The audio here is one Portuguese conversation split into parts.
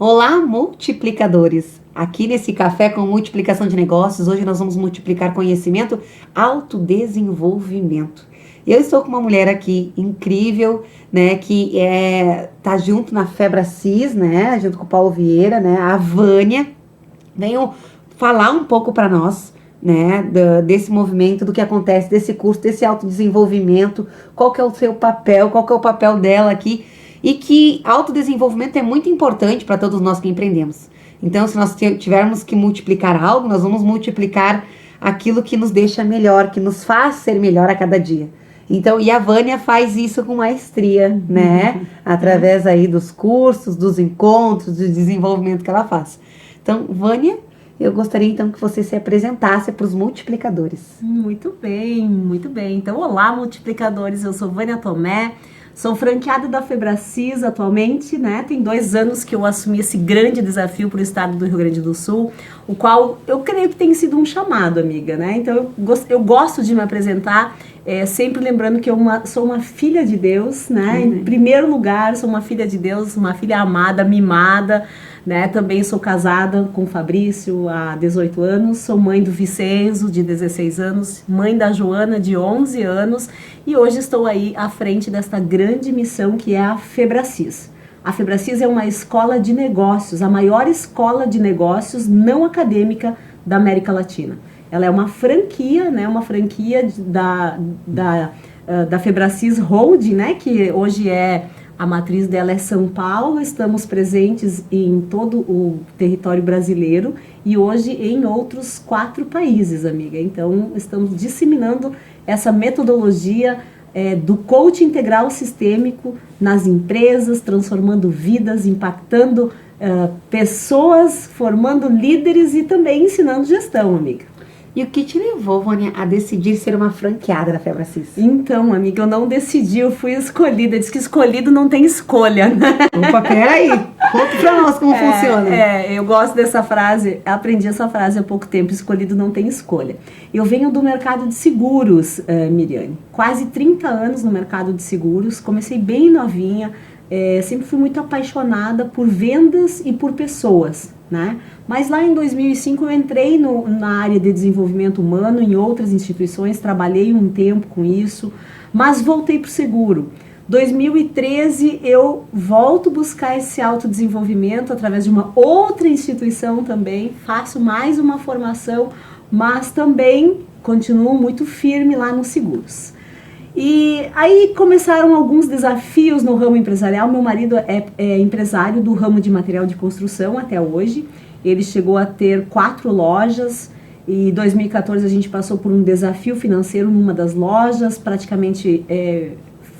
Olá, multiplicadores! Aqui nesse Café com Multiplicação de Negócios, hoje nós vamos multiplicar conhecimento, autodesenvolvimento. Eu estou com uma mulher aqui incrível, né, que tá junto na Febracis, né, junto com o Paulo Vieira, né, a Vânia. Venham falar um pouco para nós, né, desse movimento, do que acontece, desse curso, desse autodesenvolvimento, qual que é o seu papel, qual que é o papel dela aqui. E que autodesenvolvimento é muito importante para todos nós que empreendemos. Então, se nós tivermos que multiplicar algo, nós vamos multiplicar aquilo que nos deixa melhor, que nos faz ser melhor a cada dia. Então, e a Vânia faz isso com maestria, né? Através aí dos cursos, dos encontros, do desenvolvimento que ela faz. Então, Vânia, eu gostaria então que você se apresentasse para os multiplicadores. Muito bem, muito bem. Então, olá, multiplicadores, eu sou Vânia Tomé. Sou franqueada da Febracis atualmente, né? Tem 2 anos que eu assumi esse grande desafio para o estado do Rio Grande do Sul, o qual eu creio que tem sido um chamado, amiga, né? Então eu gosto de me apresentar, sempre lembrando que eu sou uma filha de Deus, né? Em primeiro lugar, sou uma filha de Deus, uma filha amada, mimada, né? Também sou casada com o Fabrício há 18 anos, sou mãe do Vicenzo, de 16 anos, mãe da Joana, de 11 anos, e hoje estou aí à frente desta grande missão que é a Febracis. A Febracis é uma escola de negócios, a maior escola de negócios não acadêmica da América Latina. Ela é uma franquia, né? Uma franquia da Febracis Holding, né? Que hoje a matriz dela é São Paulo, estamos presentes em todo o território brasileiro e hoje em outros 4 países, amiga. Então, estamos disseminando essa metodologia do coaching integral sistêmico nas empresas, transformando vidas, impactando pessoas, formando líderes e também ensinando gestão, amiga. E o que te levou, Vânia, a decidir ser uma franqueada da Febracis? Então, amiga, eu não decidi, eu fui escolhida. Diz que escolhido não tem escolha, né? Opa, peraí, conta pra nós como funciona. Eu gosto dessa frase, aprendi essa frase há pouco tempo, escolhido não tem escolha. Eu venho do mercado de seguros, Miriane, quase 30 anos no mercado de seguros, comecei bem novinha, sempre fui muito apaixonada por vendas e por pessoas, né? Mas lá em 2005 eu entrei na área de desenvolvimento humano em outras instituições, trabalhei um tempo com isso, mas voltei para o seguro. 2013 eu volto buscar esse autodesenvolvimento através de uma outra instituição também, faço mais uma formação, mas também continuo muito firme lá nos seguros. E aí começaram alguns desafios no ramo empresarial. Meu marido é empresário do ramo de material de construção até hoje. Ele chegou a ter 4 lojas e em 2014 a gente passou por um desafio financeiro numa das lojas. Praticamente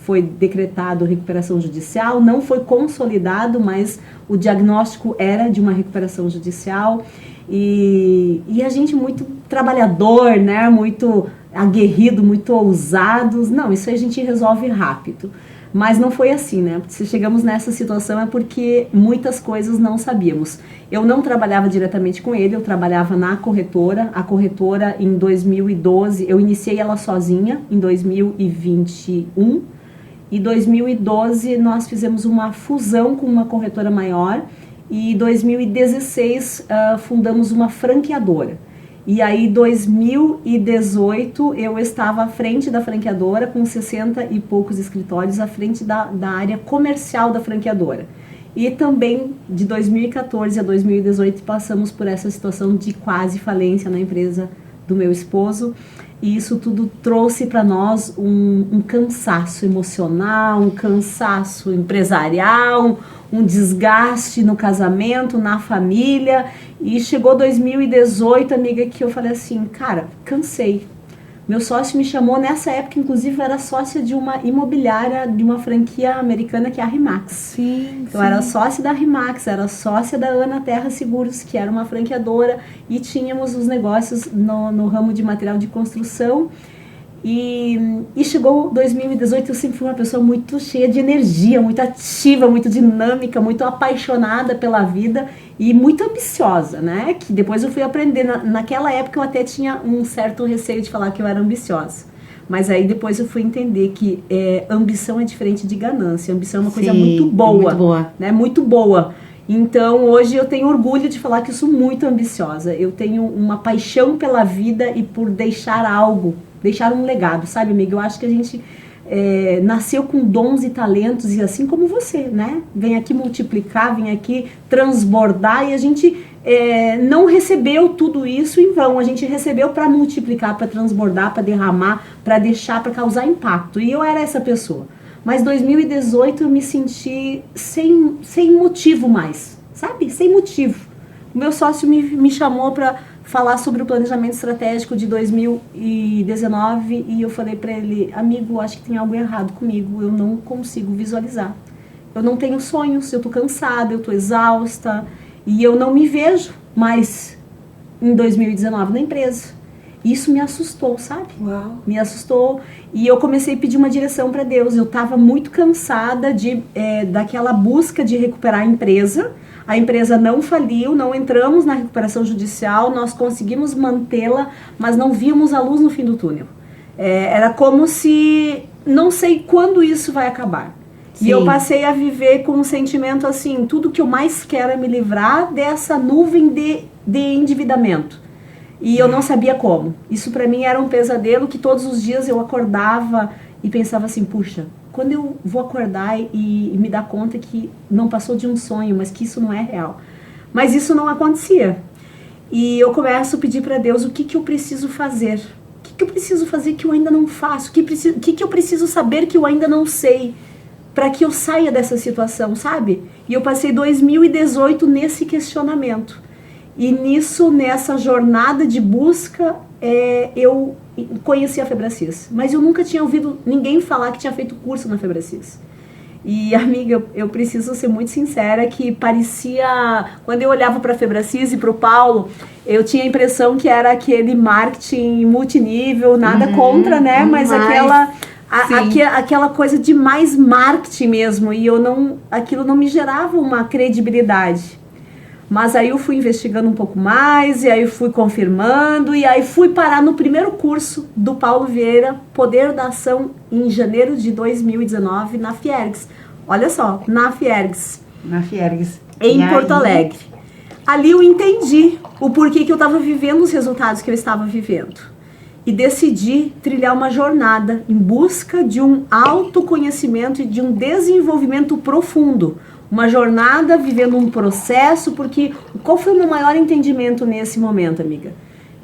foi decretado recuperação judicial. Não foi consolidado, mas o diagnóstico era de uma recuperação judicial. E a gente muito trabalhador, né? Muito aguerrido, muito ousados. Não, isso aí a gente resolve rápido. Mas não foi assim, né? Se chegamos nessa situação é porque muitas coisas não sabíamos. Eu não trabalhava diretamente com ele, eu trabalhava na corretora. A corretora em 2012, eu iniciei ela sozinha em 2021. Em 2012 nós fizemos uma fusão com uma corretora maior e em 2016 fundamos uma franqueadora. E aí, em 2018, eu estava à frente da franqueadora, com 60 e poucos escritórios, à frente da área comercial da franqueadora. E também, de 2014 a 2018, passamos por essa situação de quase falência na empresa do meu esposo. E isso tudo trouxe para nós um cansaço emocional, um cansaço empresarial, um desgaste no casamento, na família. E chegou 2018, amiga, que eu falei assim, cara, cansei. Meu sócio me chamou, nessa época, inclusive, eu era sócia de uma imobiliária, de uma franquia americana que é a RIMAX. Sim, então, era sócia da RIMAX, era sócia da Ana Terra Seguros, que era uma franqueadora, e tínhamos os negócios no ramo de material de construção. E chegou 2018, eu sempre fui uma pessoa muito cheia de energia, muito ativa, muito dinâmica, muito apaixonada pela vida e muito ambiciosa, né? Que depois eu fui aprender, naquela época eu até tinha um certo receio de falar que eu era ambiciosa. Mas aí depois eu fui entender que ambição é diferente de ganância. Ambição é uma coisa muito boa, né? Muito boa. Então, hoje eu tenho orgulho de falar que eu sou muito ambiciosa. Eu tenho uma paixão pela vida e por deixar algo, deixar um legado, sabe, amiga? Eu acho que a gente nasceu com dons e talentos, e assim como você, né? Vem aqui multiplicar, vem aqui transbordar, e a gente não recebeu tudo isso em vão. A gente recebeu para multiplicar, para transbordar, para derramar, para deixar, para causar impacto. E eu era essa pessoa. Mas 2018 eu me senti sem motivo mais, sabe? Sem motivo. O meu sócio me chamou para falar sobre o planejamento estratégico de 2019 e eu falei para ele: amigo, acho que tem algo errado comigo, eu não consigo visualizar. Eu não tenho sonhos, eu tô cansada, eu tô exausta e eu não me vejo mais em 2019 na empresa. Isso me assustou, sabe? Uau. Me assustou. E eu comecei a pedir uma direção para Deus. Eu estava muito cansada daquela busca de recuperar a empresa. A empresa não faliu, não entramos na recuperação judicial, nós conseguimos mantê-la, mas não víamos a luz no fim do túnel. Era como se, não sei quando isso vai acabar. Sim. E eu passei a viver com um sentimento assim: tudo que eu mais quero é me livrar dessa nuvem de endividamento. E eu não sabia como. Isso para mim era um pesadelo que todos os dias eu acordava e pensava assim: puxa, quando eu vou acordar e me dar conta que não passou de um sonho, mas que isso não é real. Mas isso não acontecia. E eu começo a pedir para Deus: o que eu preciso fazer? O que eu preciso fazer que eu ainda não faço? O que eu preciso saber que eu ainda não sei? Para que eu saia dessa situação, sabe? E eu passei 2018 nesse questionamento. E nessa jornada de busca, eu conheci a Febracis. Mas eu nunca tinha ouvido ninguém falar que tinha feito curso na Febracis. E, amiga, eu preciso ser muito sincera que parecia... Quando eu olhava para a Febracis e para o Paulo, eu tinha a impressão que era aquele marketing multinível, nada contra, né? Mas aquela coisa de mais marketing mesmo. E aquilo não me gerava uma credibilidade. Mas aí eu fui investigando um pouco mais, e aí fui confirmando, e aí fui parar no primeiro curso do Paulo Vieira, Poder da Ação, em janeiro de 2019, na Fiergs. Olha só, na Fiergs. Na Fiergs. Em Porto Alegre. Ali eu entendi o porquê que eu estava vivendo os resultados que eu estava vivendo. E decidi trilhar uma jornada em busca de um autoconhecimento e de um desenvolvimento profundo. Uma jornada vivendo um processo, porque qual foi o meu maior entendimento nesse momento, amiga?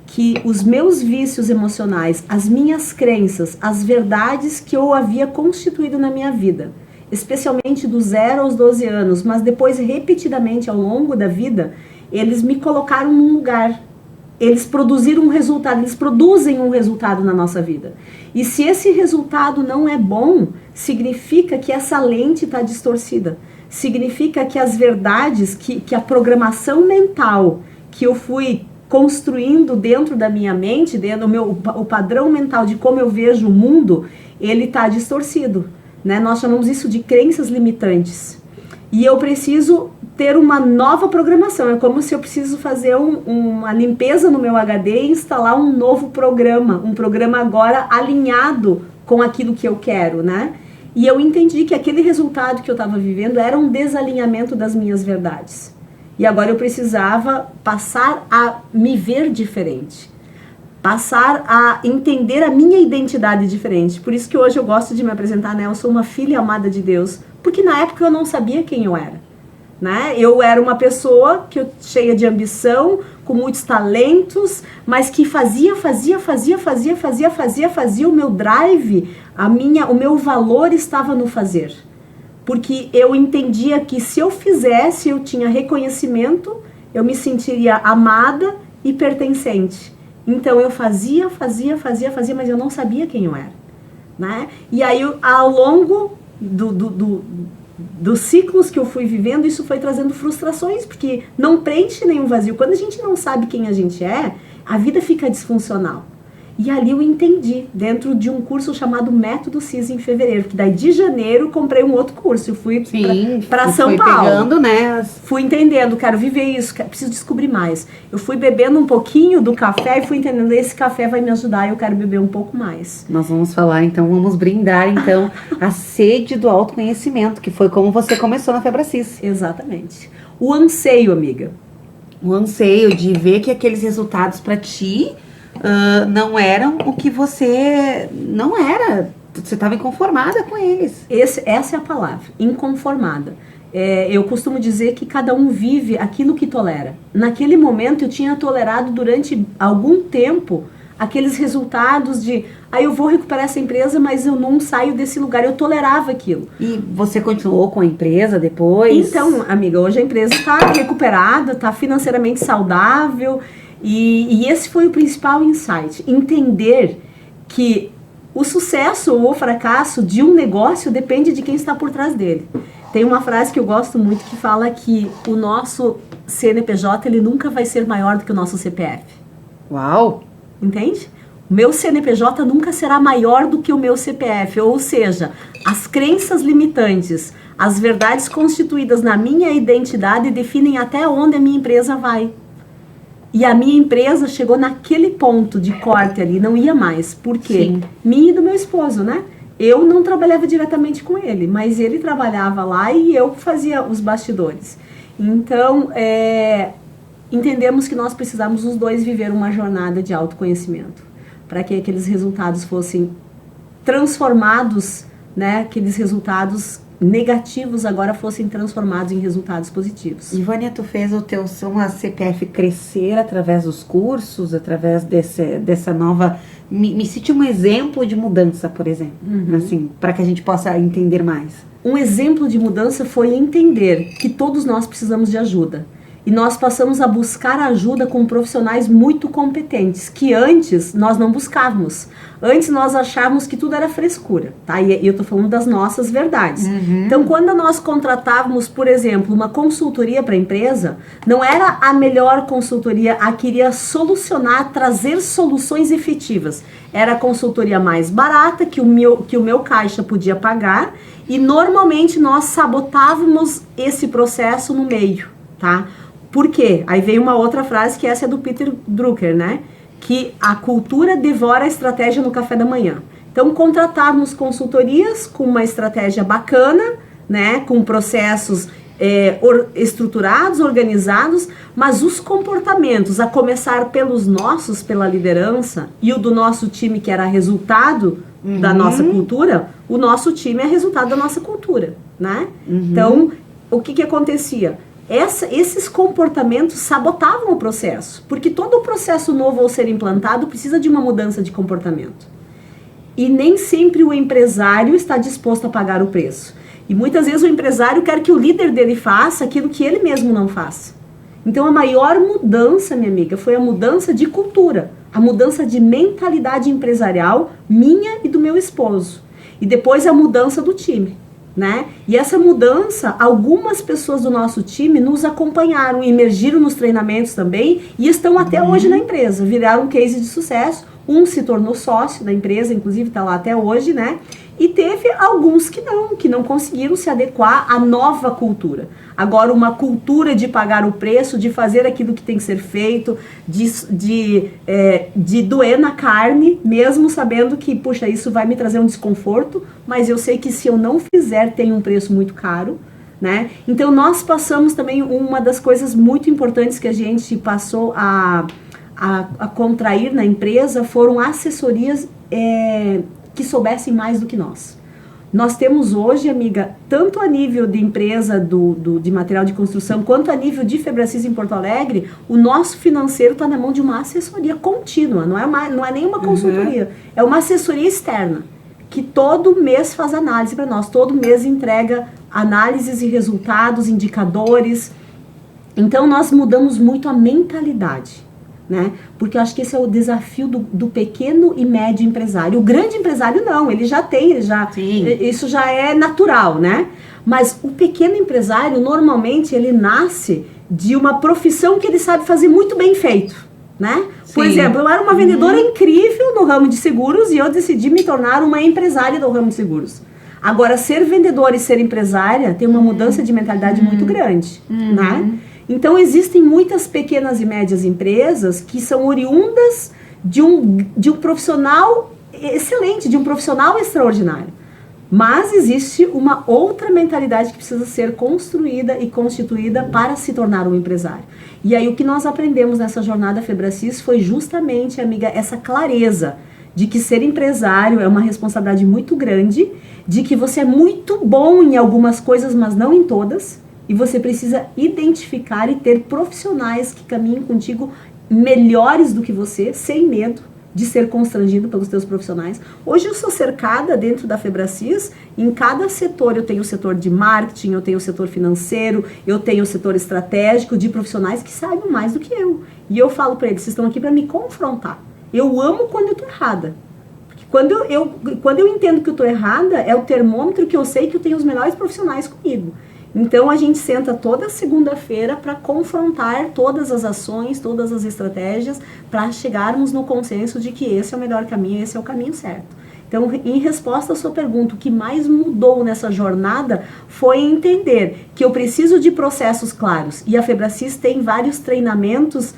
Que os meus vícios emocionais, as minhas crenças, as verdades que eu havia constituído na minha vida, especialmente do 0 aos 12 anos, mas depois repetidamente ao longo da vida, eles me colocaram num lugar. Eles produziram um resultado, eles produzem um resultado na nossa vida. E se esse resultado não é bom, significa que essa lente está distorcida. Significa que as verdades, que a programação mental que eu fui construindo dentro da minha mente, dentro o padrão mental de como eu vejo o mundo, ele está distorcido, né? Nós chamamos isso de crenças limitantes. E eu preciso ter uma nova programação. É como se eu preciso fazer uma limpeza no meu HD e instalar um novo programa. Um programa agora alinhado com aquilo que eu quero, né? E eu entendi que aquele resultado que eu estava vivendo era um desalinhamento das minhas verdades. E agora eu precisava passar a me ver diferente. Passar a entender a minha identidade diferente. Por isso que hoje eu gosto de me apresentar, né? Eu sou uma filha amada de Deus. Porque na época eu não sabia quem eu era, né? Eu era uma pessoa cheia de ambição, com muitos talentos, mas que fazia o meu drive, o meu valor estava no fazer. Porque eu entendia que se eu fizesse, eu tinha reconhecimento, eu me sentiria amada e pertencente. Então eu fazia, mas eu não sabia quem eu era, né? E aí ao longo dos ciclos que eu fui vivendo, isso foi trazendo frustrações, porque não preenche nenhum vazio. Quando a gente não sabe quem a gente é, a vida fica disfuncional. E ali eu entendi, dentro de um curso chamado Método CIS em fevereiro, que daí de janeiro comprei um outro curso, eu fui para São Paulo. Pegando, né? Fui entendendo, quero viver isso, preciso descobrir mais. Eu fui bebendo um pouquinho do café e fui entendendo, esse café vai me ajudar e eu quero beber um pouco mais. Nós vamos falar, então, vamos brindar, então, a sede do autoconhecimento, que foi como você começou na Febracis. Exatamente. O anseio, amiga. O anseio de ver que aqueles resultados para ti não eram o que você não era. Você estava inconformada com eles. Essa é a palavra, inconformada. Eu costumo dizer que cada um vive aquilo que tolera. Naquele momento eu tinha tolerado durante algum tempo aqueles resultados de eu vou recuperar essa empresa, mas eu não saio desse lugar. Eu tolerava aquilo. E você continuou com a empresa depois? Então, amiga, hoje a empresa está recuperada, está financeiramente saudável. E esse foi o principal insight. Entender que o sucesso ou o fracasso de um negócio depende de quem está por trás dele. Tem uma frase que eu gosto muito que fala que o nosso CNPJ ele nunca vai ser maior do que o nosso CPF. Uau! Entende? O meu CNPJ nunca será maior do que o meu CPF. Ou seja, as crenças limitantes, as verdades constituídas na minha identidade definem até onde a minha empresa vai. E a minha empresa chegou naquele ponto de corte ali, não ia mais. Por quê? Sim. Minha e do meu esposo, né? Eu não trabalhava diretamente com ele, mas ele trabalhava lá e eu fazia os bastidores. Então, entendemos que nós precisamos os dois viver uma jornada de autoconhecimento, para que aqueles resultados fossem transformados, né? Aqueles resultados negativos agora fossem transformados em resultados positivos. E Vânia, tu fez o teu CPF crescer através dos cursos, através dessa nova... Me cite um exemplo de mudança, por exemplo, assim, para que a gente possa entender mais. Um exemplo de mudança foi entender que todos nós precisamos de ajuda. E nós passamos a buscar ajuda com profissionais muito competentes, que antes nós não buscávamos. Antes nós achávamos que tudo era frescura, tá? E eu tô falando das nossas verdades. Então, quando nós contratávamos, por exemplo, uma consultoria para a empresa, não era a melhor consultoria, a que iria solucionar, trazer soluções efetivas. Era a consultoria mais barata, que o meu caixa podia pagar, e normalmente nós sabotávamos esse processo no meio, tá? Por quê? Aí vem uma outra frase, que essa é do Peter Drucker, né? Que a cultura devora a estratégia no café da manhã. Então, contratarmos consultorias com uma estratégia bacana, né? Com processos estruturados, organizados, mas os comportamentos, a começar pelos nossos, pela liderança, e o do nosso time, que era resultado da nossa cultura, o nosso time é resultado da nossa cultura, né? Então, o que acontecia? Esses comportamentos sabotavam o processo, porque todo o processo novo ao ser implantado precisa de uma mudança de comportamento. E nem sempre o empresário está disposto a pagar o preço. E muitas vezes o empresário quer que o líder dele faça aquilo que ele mesmo não faz. Então a maior mudança, minha amiga, foi a mudança de cultura, a mudança de mentalidade empresarial minha e do meu esposo. E depois a mudança do time. Né? E essa mudança, algumas pessoas do nosso time nos acompanharam, emergiram nos treinamentos também e estão até hoje na empresa, viraram um case de sucesso. Um se tornou sócio da empresa, inclusive está lá até hoje, né? E teve alguns que não conseguiram se adequar à nova cultura. Agora, uma cultura de pagar o preço, de fazer aquilo que tem que ser feito, de doer na carne, mesmo sabendo que, puxa, isso vai me trazer um desconforto, mas eu sei que se eu não fizer, tem um preço muito caro, né? Então, nós passamos também, uma das coisas muito importantes que a gente passou a contrair na empresa foram assessorias que soubessem mais do que nós. Nós temos hoje, amiga, tanto a nível de empresa de material de construção, quanto a nível de Febracis em Porto Alegre, o nosso financeiro está na mão de uma assessoria contínua, não é nenhuma consultoria, é uma assessoria externa, que todo mês faz análise para nós, todo mês entrega análises e resultados, indicadores. Então nós mudamos muito a mentalidade. Né? Porque eu acho que esse é o desafio do pequeno e médio empresário. O grande empresário não, ele já tem, isso já é natural, né? Mas o pequeno empresário, normalmente, ele nasce de uma profissão que ele sabe fazer muito bem feito. né? Por Sim. exemplo, eu era uma vendedora incrível no ramo de seguros e eu decidi me tornar uma empresária do ramo de seguros. Agora, ser vendedora e ser empresária tem uma mudança de mentalidade muito grande, né? Então, existem muitas pequenas e médias empresas que são oriundas de um profissional excelente, de um profissional extraordinário. Mas existe uma outra mentalidade que precisa ser construída e constituída para se tornar um empresário. E aí o que nós aprendemos nessa jornada Febracis foi justamente, amiga, essa clareza de que ser empresário é uma responsabilidade muito grande, de que você é muito bom em algumas coisas, mas não em todas, e você precisa identificar e ter profissionais que caminhem contigo melhores do que você, sem medo de ser constrangido pelos teus profissionais. Hoje eu sou cercada dentro da Febracis, em cada setor eu tenho o setor de marketing, eu tenho o setor financeiro, eu tenho o setor estratégico de profissionais que sabem mais do que eu. E eu falo para eles, vocês estão aqui para me confrontar. Eu amo quando eu tô errada. Porque quando eu entendo que eu tô errada, é o termômetro que eu sei que eu tenho os melhores profissionais comigo. Então a gente senta toda segunda-feira para confrontar todas as ações, todas as estratégias, para chegarmos no consenso de que esse é o melhor caminho, esse é o caminho certo. Então, em resposta à sua pergunta, o que mais mudou nessa jornada foi entender que eu preciso de processos claros. E a Febracis tem vários treinamentos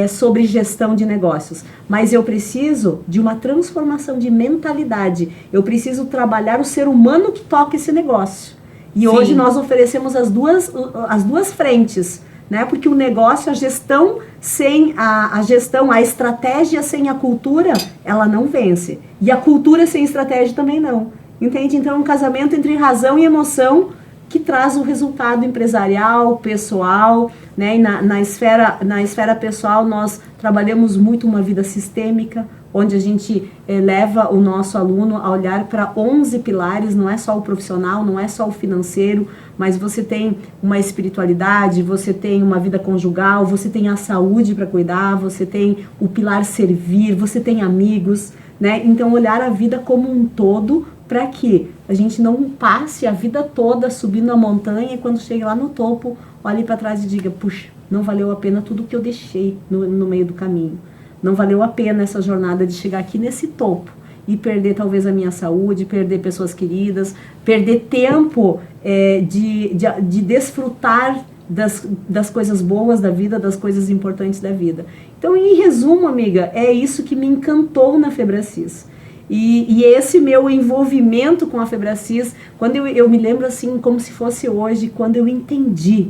sobre gestão de negócios. Mas eu preciso de uma transformação de mentalidade. Eu preciso trabalhar o ser humano que toca esse negócio. E Sim. Hoje nós oferecemos as duas frentes, né? Porque o negócio, a gestão sem a gestão, a estratégia sem a cultura, ela não vence. E a cultura sem estratégia também não. Entende? Então é um casamento entre razão e emoção que traz o resultado empresarial, pessoal, né? E na esfera pessoal nós trabalhamos muito uma vida sistêmica, onde a gente leva o nosso aluno a olhar para 11 pilares, não é só o profissional, não é só o financeiro, mas você tem uma espiritualidade, você tem uma vida conjugal, você tem a saúde para cuidar, você tem o pilar servir, você tem amigos, né? Então olhar a vida como um todo para que a gente não passe a vida toda subindo a montanha e quando chega lá no topo, olhe para trás e diga, puxa, não valeu a pena tudo que eu deixei no meio do caminho. Não valeu a pena essa jornada de chegar aqui nesse topo e perder talvez a minha saúde, perder pessoas queridas, perder tempo de desfrutar das coisas boas da vida, das coisas importantes da vida. Então, em resumo, amiga, é isso que me encantou na Febracis. E esse meu envolvimento com a Febracis, quando eu me lembro assim, como se fosse hoje, quando eu entendi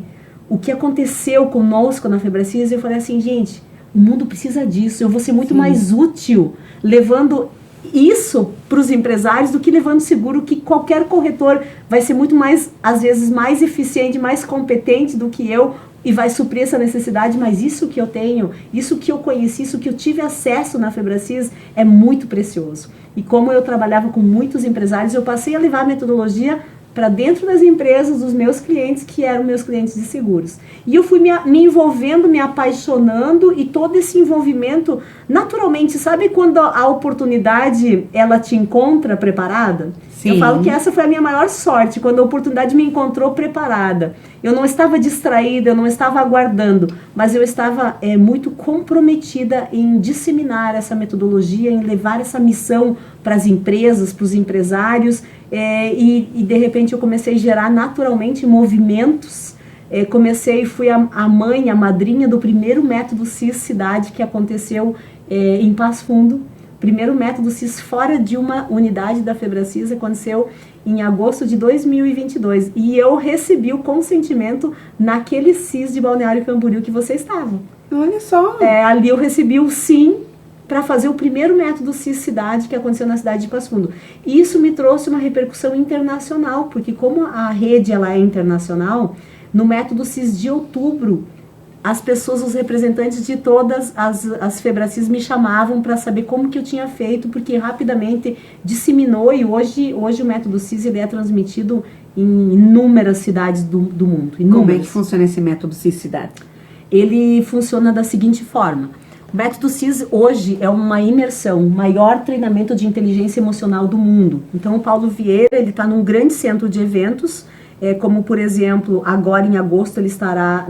o que aconteceu conosco na Febracis, eu falei assim, gente, o mundo precisa disso, eu vou ser muito mais útil levando isso para os empresários do que levando seguro, que qualquer corretor vai ser muito mais, às vezes, mais eficiente, mais competente do que eu e vai suprir essa necessidade, mas isso que eu tenho, isso que eu conheci, isso que eu tive acesso na Febracis é muito precioso. E como eu trabalhava com muitos empresários, eu passei a levar a metodologia para dentro das empresas dos meus clientes, que eram meus clientes de seguros. E eu fui me envolvendo, me apaixonando, e todo esse envolvimento, naturalmente, sabe quando a oportunidade, ela te encontra preparada? Sim. Eu falo que essa foi a minha maior sorte, quando a oportunidade me encontrou preparada. Eu não estava distraída, eu não estava aguardando, mas eu estava muito comprometida em disseminar essa metodologia, em levar essa missão para as empresas, para os empresários, e de repente eu comecei a gerar naturalmente movimentos. Fui a mãe, a madrinha do primeiro método CIS Cidade que aconteceu em Passo Fundo. Primeiro método CIS fora de uma unidade da Febracis aconteceu em agosto de 2022. E eu recebi o consentimento naquele CIS de Balneário Camboriú que você estava. Olha só! Ali eu recebi o sim para fazer o primeiro método CIS Cidade que aconteceu na cidade de Passo Fundo. E isso me trouxe uma repercussão internacional, porque como a rede ela é internacional, no método CIS de outubro, as pessoas, os representantes de todas as Febracis me chamavam para saber como que eu tinha feito, porque rapidamente disseminou e hoje o método CIS ele é transmitido em inúmeras cidades do mundo. Inúmeras. Como é que funciona esse método CIS Cidade? Ele funciona da seguinte forma. O método CIS hoje é uma imersão, o maior treinamento de inteligência emocional do mundo. Então o Paulo Vieira ele está num grande centro de eventos, como por exemplo, agora em agosto ele estará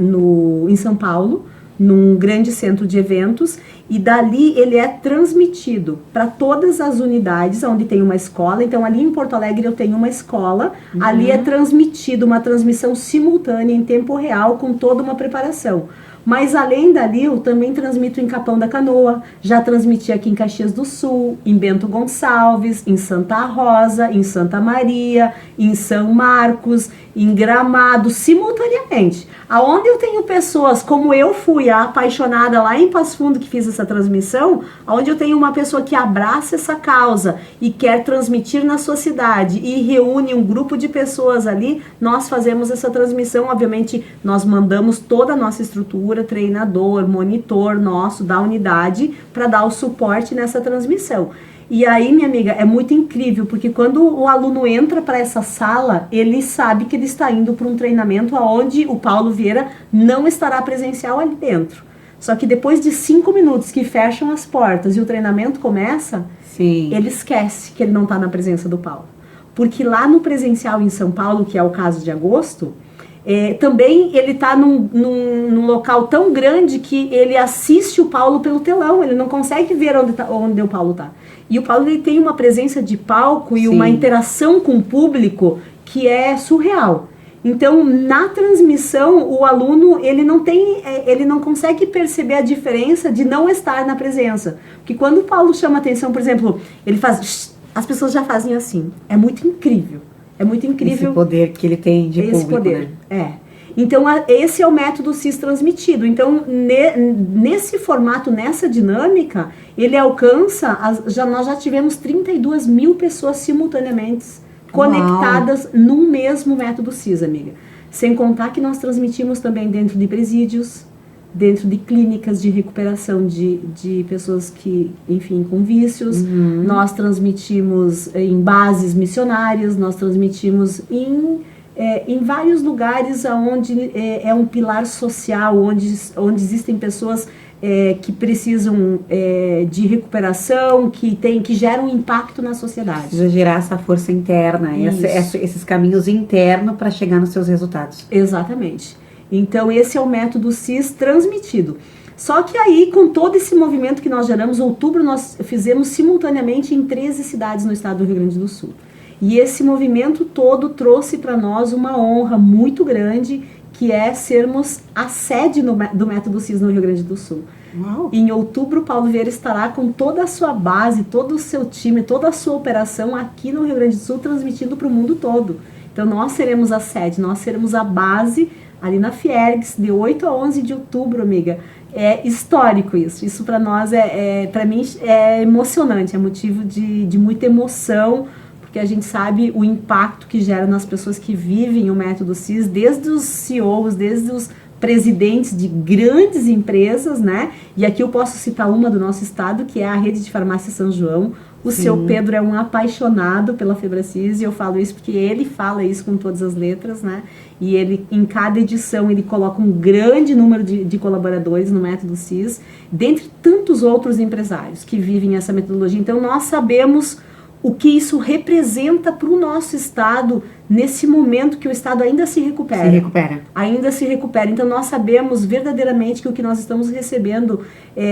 em São Paulo, num grande centro de eventos, e dali ele é transmitido para todas as unidades onde tem uma escola. Então ali em Porto Alegre eu tenho uma escola, ali é transmitido uma transmissão simultânea em tempo real com toda uma preparação. Mas além dali, eu também transmito em Capão da Canoa, já transmiti aqui em Caxias do Sul, em Bento Gonçalves, em Santa Rosa, em Santa Maria, em São Marcos, em Gramado, simultaneamente. Aonde eu tenho pessoas, como eu fui a apaixonada lá em Passo Fundo que fiz essa transmissão, onde eu tenho uma pessoa que abraça essa causa e quer transmitir na sua cidade e reúne um grupo de pessoas ali, nós fazemos essa transmissão. Obviamente, nós mandamos toda a nossa estrutura, treinador, monitor nosso da unidade para dar o suporte nessa transmissão. E aí, minha amiga, é muito incrível, porque quando o aluno entra para essa sala, ele sabe que ele está indo para um treinamento onde o Paulo Vieira não estará presencial ali dentro. Só que depois de 5 minutos que fecham as portas e o treinamento começa, Sim. Ele esquece que ele não está na presença do Paulo. Porque lá no presencial em São Paulo, que é o caso de agosto, também ele está num local tão grande que ele assiste o Paulo pelo telão, ele não consegue ver onde o Paulo está. E o Paulo ele tem uma presença de palco e Sim. uma interação com o público que é surreal. Então, na transmissão, o aluno ele não consegue perceber a diferença de não estar na presença. Porque quando o Paulo chama atenção, por exemplo, ele faz... As pessoas já fazem assim. É muito incrível. É muito incrível. Esse poder que ele tem de esse público, poder, né? Então, esse é o método CIS transmitido. Então, nesse formato, nessa dinâmica, ele alcança... nós já tivemos 32 mil pessoas simultaneamente conectadas num mesmo método CIS, amiga. Sem contar que nós transmitimos também dentro de presídios, dentro de clínicas de recuperação de pessoas que, enfim, com vícios. Nós transmitimos em bases missionárias, nós transmitimos em vários lugares onde é um pilar social, onde existem pessoas que precisam de recuperação, que geram um impacto na sociedade. Precisa gerar essa força interna, esses caminhos internos para chegar nos seus resultados. Exatamente. Então esse é o método CIS transmitido. Só que aí, com todo esse movimento que nós geramos, em outubro nós fizemos simultaneamente em 13 cidades no estado do Rio Grande do Sul. E esse movimento todo trouxe para nós uma honra muito grande, que é sermos a sede do método CIS no Rio Grande do Sul. Uau. Em outubro, o Paulo Vieira estará com toda a sua base, todo o seu time, toda a sua operação aqui no Rio Grande do Sul, transmitindo para o mundo todo. Então nós seremos a sede, nós seremos a base ali na Fiergs, de 8 a 11 de outubro, amiga. É histórico isso. Isso para nós, para mim, é emocionante, é motivo de muita emoção, porque a gente sabe o impacto que gera nas pessoas que vivem o método CIS, desde os CEOs, desde os presidentes de grandes empresas, né? E aqui eu posso citar uma do nosso estado, que é a Rede de Farmácia São João. O seu Pedro é um apaixonado pela FebraCIS, e eu falo isso porque ele fala isso com todas as letras, né? E ele, em cada edição, ele coloca um grande número de colaboradores no método CIS, dentre tantos outros empresários que vivem essa metodologia. Então, nós sabemos o que isso representa para o nosso estado nesse momento que o estado ainda se recupera. Ainda se recupera. Então nós sabemos verdadeiramente que o que nós estamos recebendo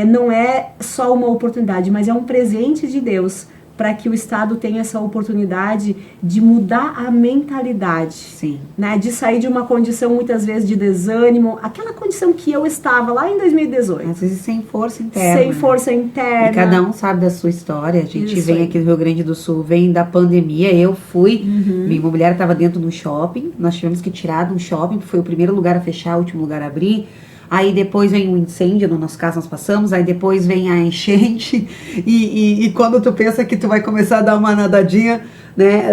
não é só uma oportunidade, mas é um presente de Deus para que o estado tenha essa oportunidade de mudar a mentalidade. Sim. Né? De sair de uma condição muitas vezes de desânimo, aquela condição que eu estava lá em 2018. Às vezes sem força interna. Sem força interna. E cada um sabe da sua história. A gente Isso vem aí. aqui do Rio Grande do Sul, vem da pandemia. Eu fui, minha imobiliária estava dentro de um shopping. Nós tivemos que tirar de um shopping, que foi o primeiro lugar a fechar, o último lugar a abrir. Aí depois vem um incêndio, no nosso caso nós passamos, aí depois vem a enchente, e quando tu pensa que tu vai começar a dar uma nadadinha, né,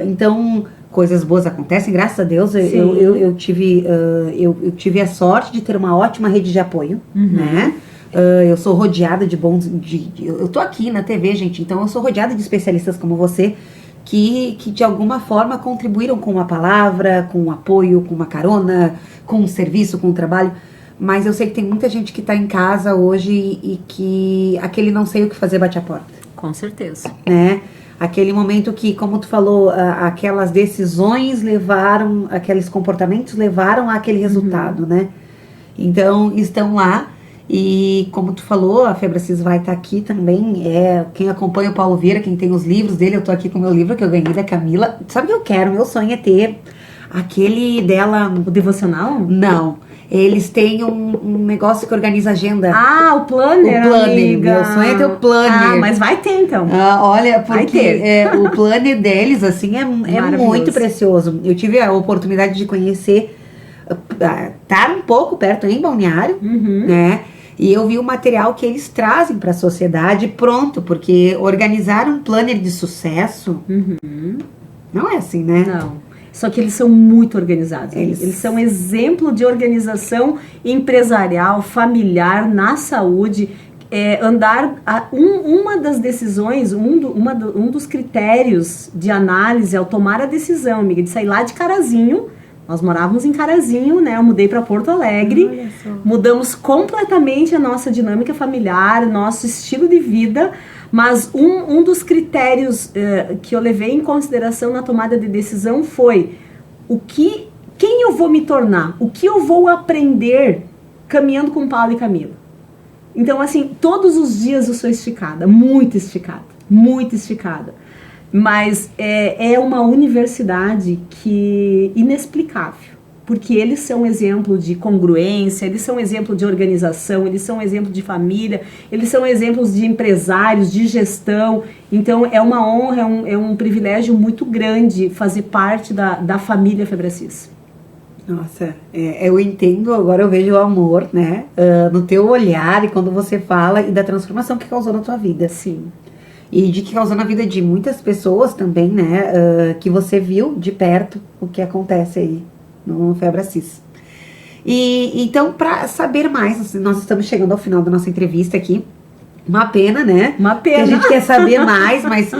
então coisas boas acontecem, graças a Deus. Eu tive a sorte de ter uma ótima rede de apoio, né, eu sou rodeada de bons, eu tô aqui na TV, gente, então eu sou rodeada de especialistas como você, que de alguma forma contribuíram com uma palavra, com um apoio, com uma carona, com um serviço, com um trabalho. Mas eu sei que tem muita gente que está em casa hoje e que aquele não sei o que fazer bate a porta. Com certeza. Né? Aquele momento que, como tu falou, aquelas decisões levaram, aqueles comportamentos levaram àquele resultado, né? Então, estão lá E como tu falou, a Febracis vai estar aqui também. Quem acompanha o Paulo Vieira, quem tem os livros dele, eu tô aqui com o meu livro que eu ganhei da Camila. Sabe o que eu quero? Meu sonho é ter aquele dela. O devocional? Não. Eles têm um negócio que organiza a agenda. Ah, o planner, o planner, amiga. Meu sonho é ter o planner. Ah, mas vai ter então. Olha, porque o planner deles, assim, é muito precioso. Eu tive a oportunidade de conhecer, estar um pouco perto em Balneário, né? E eu vi o material que eles trazem para a sociedade pronto, porque organizar um planner de sucesso não é assim, né? Não. Só que eles são muito organizados. Eles são exemplo de organização empresarial, familiar, na saúde. Uma das decisões, um dos critérios de análise ao tomar a decisão, amiga, de sair lá de Carazinho. Nós morávamos em Carazinho, né? Eu mudei para Porto Alegre. Mudamos completamente a nossa dinâmica familiar, nosso estilo de vida. Mas um dos critérios que eu levei em consideração na tomada de decisão foi quem eu vou me tornar, o que eu vou aprender caminhando com Paulo e Camila. Então, assim, todos os dias eu sou esticada, muito esticada, muito esticada. Mas é uma universidade inexplicável, porque eles são exemplo de congruência, eles são exemplo de organização, eles são exemplo de família, eles são exemplos de empresários, de gestão. Então é uma honra, é um privilégio muito grande fazer parte da família Febracis. Nossa, eu entendo, agora eu vejo o amor, né, no teu olhar e quando você fala e da transformação que causou na tua vida. Sim. E de que causou na vida de muitas pessoas também, né, que você viu de perto o que acontece aí no Febracis. E então, para saber mais, nós estamos chegando ao final da nossa entrevista aqui. Uma pena, né? Uma pena. Que a gente quer saber mais, mas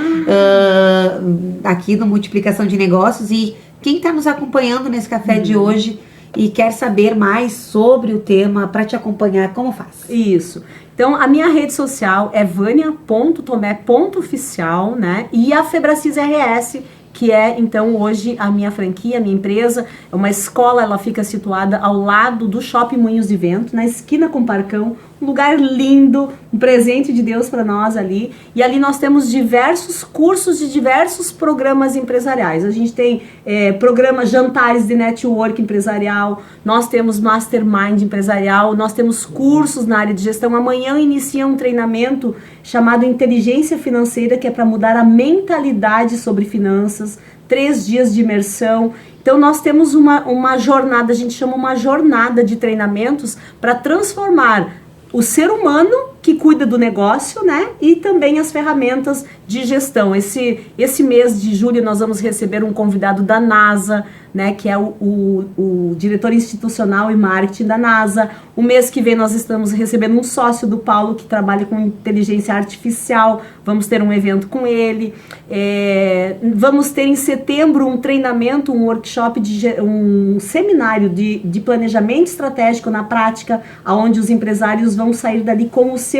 aqui no Multiplicação de Negócios. E quem está nos acompanhando nesse café de hoje e quer saber mais sobre o tema, para te acompanhar, como faz? Isso. Então, a minha rede social é vania.tomé.oficial, né? E a Febracis RS, que é, então, hoje a minha franquia, a minha empresa. É uma escola, ela fica situada ao lado do Shopping Moinhos de Vento, na esquina com o Parcão. Um lugar lindo, um presente de Deus para nós ali. E ali nós temos diversos cursos de diversos programas empresariais. A gente tem programas, jantares de network empresarial, nós temos mastermind empresarial, nós temos cursos na área de gestão. Amanhã inicia um treinamento chamado Inteligência Financeira, que é para mudar a mentalidade sobre finanças. 3 dias de imersão. Então nós temos uma jornada, a gente chama uma jornada de treinamentos para transformar o ser humano que cuida do negócio, né? E também as ferramentas de gestão. Esse mês de julho nós vamos receber um convidado da NASA, né? Que é o diretor institucional e marketing da NASA. O mês que vem nós estamos recebendo um sócio do Paulo que trabalha com inteligência artificial. Vamos ter um evento com ele. Vamos ter em setembro um treinamento, um workshop, um seminário de planejamento estratégico na prática, onde os empresários vão sair dali com o seu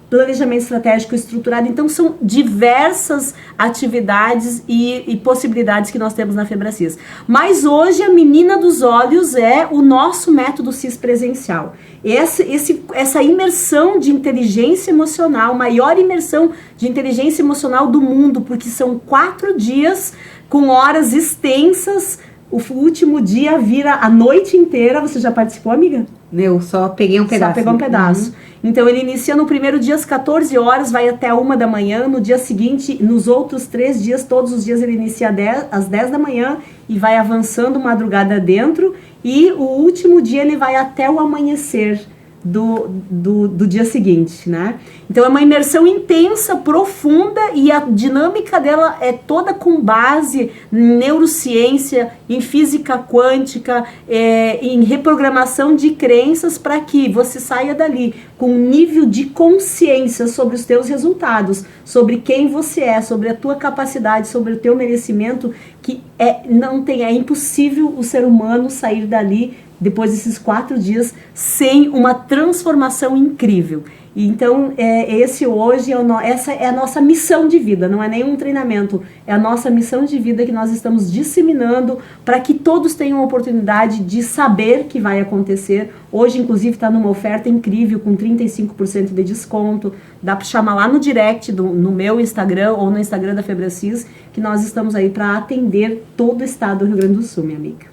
planejamento estratégico estruturado. Então são diversas atividades e possibilidades que nós temos na Febracis. Mas hoje a menina dos olhos é o nosso método CIS presencial. Essa imersão de inteligência emocional, maior imersão de inteligência emocional do mundo, porque são 4 dias com horas extensas. O último dia vira a noite inteira. Você já participou, amiga? Eu só peguei um pedaço. Só pegou um pedaço. Então ele inicia no primeiro dia às 14 horas, vai até 1 da manhã. No dia seguinte, nos outros 3 dias, todos os dias ele inicia às 10 da manhã e vai avançando madrugada dentro. E o último dia ele vai até o amanhecer do dia seguinte, né? Então é uma imersão intensa, profunda, e a dinâmica dela é toda com base em neurociência, em física quântica, em reprogramação de crenças, para que você saia dali com um nível de consciência sobre os teus resultados, sobre quem você é, sobre a tua capacidade, sobre o teu merecimento, que é impossível o ser humano sair dali depois desses 4 dias sem uma transformação incrível. Então, essa é a nossa missão de vida, não é nenhum treinamento, é a nossa missão de vida que nós estamos disseminando para que todos tenham a oportunidade de saber que vai acontecer. Hoje, inclusive, está numa oferta incrível com 35% de desconto. Dá para chamar lá no direct, no meu Instagram ou no Instagram da Febracis, que nós estamos aí para atender todo o estado do Rio Grande do Sul, minha amiga.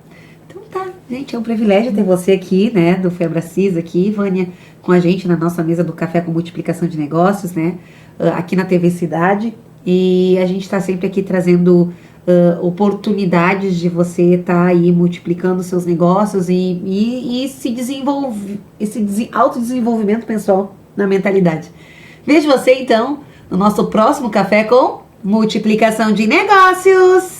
Então tá, gente, é um privilégio ter você aqui, né, do Febracis aqui, Vânia, com a gente na nossa mesa do Café com Multiplicação de Negócios, né, aqui na TV Cidade, e a gente está sempre aqui trazendo oportunidades de você estar aí multiplicando seus negócios e se desenvolver, esse autodesenvolvimento pessoal na mentalidade. Vejo você então no nosso próximo Café com Multiplicação de Negócios.